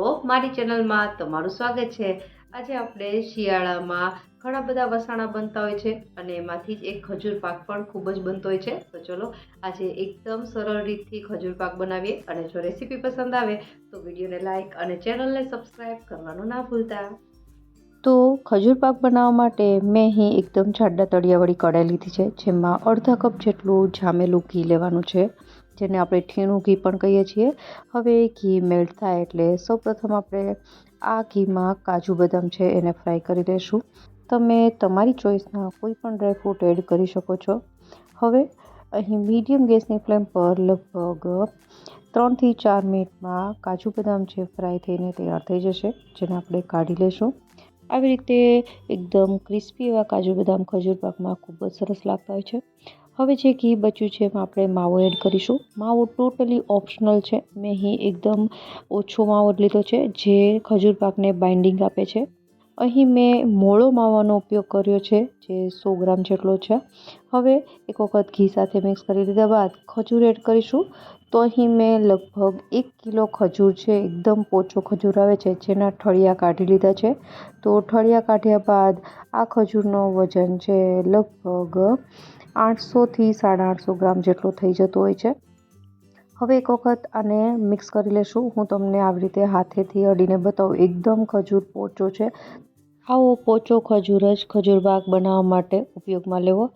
મારી ચેનલમાં તમારું સ્વાગત છે। આજે આપણે શિયાળામાં ઘણા બધા વસાણા બનતા હોય છે અને એમાંથી જ એક ખજૂર પાક પણ ખૂબ જ બનતો હોય છે। તો ચલો આજે એકદમ સરળ રીતથી ખજૂર પાક બનાવીએ અને જો રેસીપી પસંદ આવે તો વિડીયોને લાઈક અને ચેનલને સબસ્ક્રાઈબ કરવાનું ના ભૂલતા। તો ખજૂર પાક બનાવવા માટે મેં અહીં એકદમ જાડા તળિયાવાળી કઢાઈ લીધી છે, જેમાં અડધા કપ જેટલું જામેલું ઘી લેવાનું છે, જેને આપણે ઠીણું ઘી પણ કહીએ છીએ। હવે ઘી મેલ્ટ થાય એટલે સૌપ્રથમ આપણે આ ઘીમાં કાજુ બદામ છે એને ફ્રાય કરી લઈશું। તમે તમારી ચોઈસના કોઈ પણ ડ્રાયફ્રૂટ એડ કરી શકો છો। હવે અહીં મીડિયમ ગેસની ફ્લેમ પર લગભગ 3 થી 4 મિનિટમાં કાજુ બદામ છે ફ્રાય થઈને તૈયાર થઈ જશે, જેને આપણે કાઢી લઈશું। આવી રીતે એકદમ ક્રિસ્પી એવા કાજુ બદામ ખજૂર પાકમાં ખૂબ જ સરસ લાગતા હોય છે। હવે જે ઘી બચ્યું છે એમાં આપણે માવો એડ કરીશું। માવો ટોટલી ઓપ્શનલ છે, મેં અહીં એકદમ ઓછો માવો લીધો છે જે ખજૂર પાકને બાઇન્ડિંગ આપે છે। અહીં મેં મોળો માવાનો ઉપયોગ કર્યો છે, જે 100 ગ્રામ જેટલો છે। હવે એક વખત ઘી સાથે મિક્સ કરી લીધા બાદ ખજૂર એડ કરીશું। તો અહીં મેં લગભગ 1 કિલો ખજૂર છે, એકદમ પોચો ખજૂર આવે છે, જેના ઠળિયા કાઢી લીધા છે। તો ઠળિયા કાઢ્યા બાદ આ ખજૂરનો વજન છે લગભગ 800 થી 850 ગ્રામ જેટલો થઈ જતો હોય છે। હવે એક વખત આને મિક્સ કરી લેશું। હું તમને આવી રીતે હાથેથી અડીને બતાવું, એકદમ ખજૂર પોચો છે। આવો પોચો ખજૂર જ ખજૂર પાક બનાવવા માટે ઉપયોગમાં લેવો।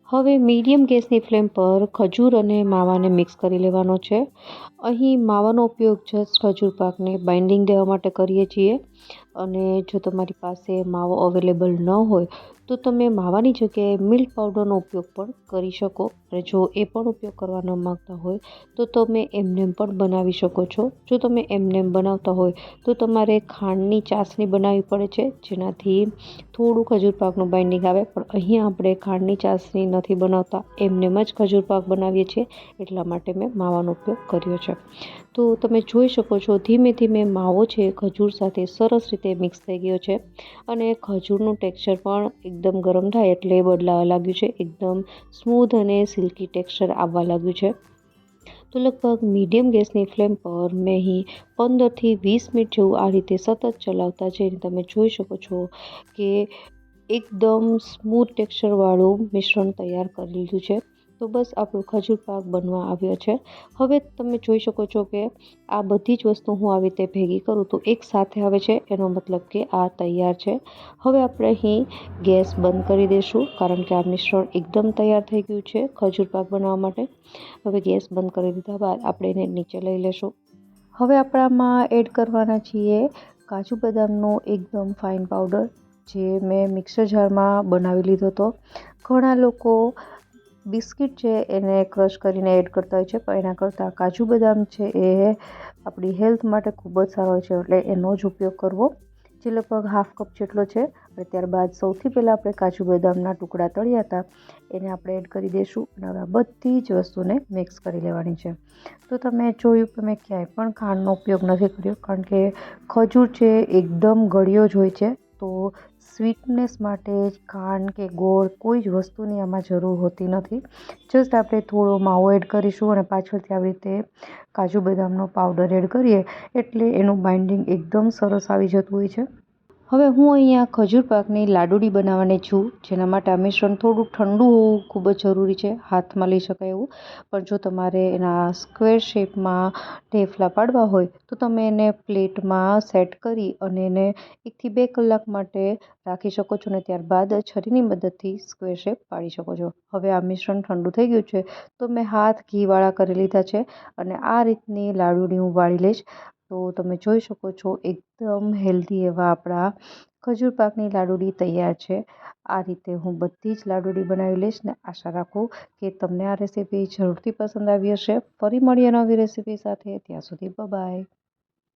હવે મીડિયમ ગેસની ફ્લેમ પર ખજૂર અને માવાને મિક્સ કરી લેવાનો છે। અહીં માવાનો ઉપયોગ જસ્ટ ખજૂર પાકને બાઇન્ડિંગ દેવા માટે કરીએ છીએ, અને જો તમારી પાસે માવો અવેલેબલ ન હોય તો તમે માવાની જગ્યાએ મિલ્ક પાવડરનો ઉપયોગ પણ કરી શકો, અને જો એ પણ ઉપયોગ કરવા ન માગતા હોય તો તમે એમનેમ પણ બનાવી શકો છો। જો તમે એમનેમ બનાવતા હોય તો તમારે ખાંડની ચાસણી બનાવવી પડે છે, જેનાથી થોડું ખજૂર પાકનું બાઇન્ડિંગ આવે, પણ અહીં આપણે ખાંડની ચાસણી નથી બનાવતા, એમનેમ જ ખજૂર પાક બનાવીએ છીએ, એટલા માટે મેં માવાનો ઉપયોગ કર્યો છે। તો તમે જોઈ શકો છો ધીમે ધીમે માવો છે ખજૂર સાથે સરસ રીતે મિક્સ થઈ ગયો છે, અને ખજૂરનું ટેક્સચર પણ એકદમ ગરમ થાય એટલે બદલાવા લાગ્યું છે, એકદમ સ્મૂધ અને સિલ્કી ટેક્સચર આવવા લાગ્યું છે। તો લગભગ મીડિયમ ગેસની ફ્લેમ પર મેં અહીં 15 થી 20 મિનિટ જેવું આ રીતે સતત ચલાવતા જઈને તમે જોઈ શકો છો કે એકદમ સ્મૂથ ટેક્સચરવાળું મિશ્રણ તૈયાર કરી લીધું છે। તો બસ આપણું ખજૂર પાક બનવા આવ્યો છે। હવે તમે જોઈ શકો છો કે આ બધી જ વસ્તુ હું આવી રીતે ભેગી કરું તો એક સાથે આવે છે, એનો મતલબ કે આ તૈયાર છે। હવે આપણે અહીં ગેસ બંધ કરી દઈશું, કારણ કે આ મિશ્રણ એકદમ તૈયાર થઈ ગયું છે ખજૂર પાક બનાવવા માટે। હવે ગેસ બંધ કરી દીધા બાદ આપણે એને નીચે લઈ લેશું। હવે આપણામાં એડ કરવાના છીએ કાજુ બદામનો એકદમ ફાઇન પાવડર, જે મેં મિક્સર જારમાં બનાવી લીધો હતો। ઘણા લોકો બિસ્કિટ છે એને ક્રશ કરીને એડ કરતા હોય છે, પણ એના કરતાં કાજુ બદામ છે એ આપણી હેલ્થ માટે ખૂબ જ સારો હોય છે, એટલે એનો જ ઉપયોગ કરવો, જે લગભગ ½ કપ જેટલો છે। અને ત્યારબાદ સૌથી પહેલાં આપણે કાજુ બદામના ટુકડા તળ્યા હતા એને આપણે એડ કરી દઈશું, અને હવે બધી જ વસ્તુને મિક્સ કરી લેવાની છે। તો તમે જોયું કે મેં ક્યાંય પણ ખાંડનો ઉપયોગ નથી કર્યો, કારણ કે ખજૂર છે એકદમ ગળ્યો જ હોય છે, તો સ્વીટનેસ માટે ખાંડ કે ગોળ કોઈ જ વસ્તુની આમાં જરૂર હોતી નથી। જસ્ટ આપણે થોડો માવો એડ કરીશું અને પાછળથી આવી રીતે કાજુ બદામનો પાવડર એડ કરીએ એટલે એનું બાઇન્ડિંગ એકદમ સરસ આવી જતું હોય છે। હવે હું અહીંયા ખજૂર પાકની લાડુળી બનાવવાની છું, જેના માટે આ મિશ્રણ થોડું ઠંડુ હોવું ખૂબ જ જરૂરી છે, હાથમાં લઈ શકાય એવું। પણ જો તમારે એના સ્ક્વેર શેપમાં ઢેફલા પાડવા હોય તો તમે એને પ્લેટમાં સેટ કરી અને એને 1 થી 2 કલાક માટે રાખી શકો છો, અને ત્યારબાદ છરીની મદદથી સ્ક્વેર શેપ પાડી શકો છો। હવે આ મિશ્રણ ઠંડુ થઈ ગયું છે તો મેં હાથ ઘીવાળા કરી લીધા છે, અને આ રીતની લાડુળી હું વાળી લઈશ। તો તમે જોઈ શકો છો એકદમ હેલ્ધી એવા આપણા ખજૂર પાકની લાડુળી તૈયાર છે। આ રીતે હું બધી જ લાડુળી બનાવી લઈશ, ને આશા રાખું કે તમને આ રેસીપી જરૂરથી પસંદ આવી હશે। ફરી મળીએ નવી રેસીપી સાથે, ત્યાં સુધી બાય બાય।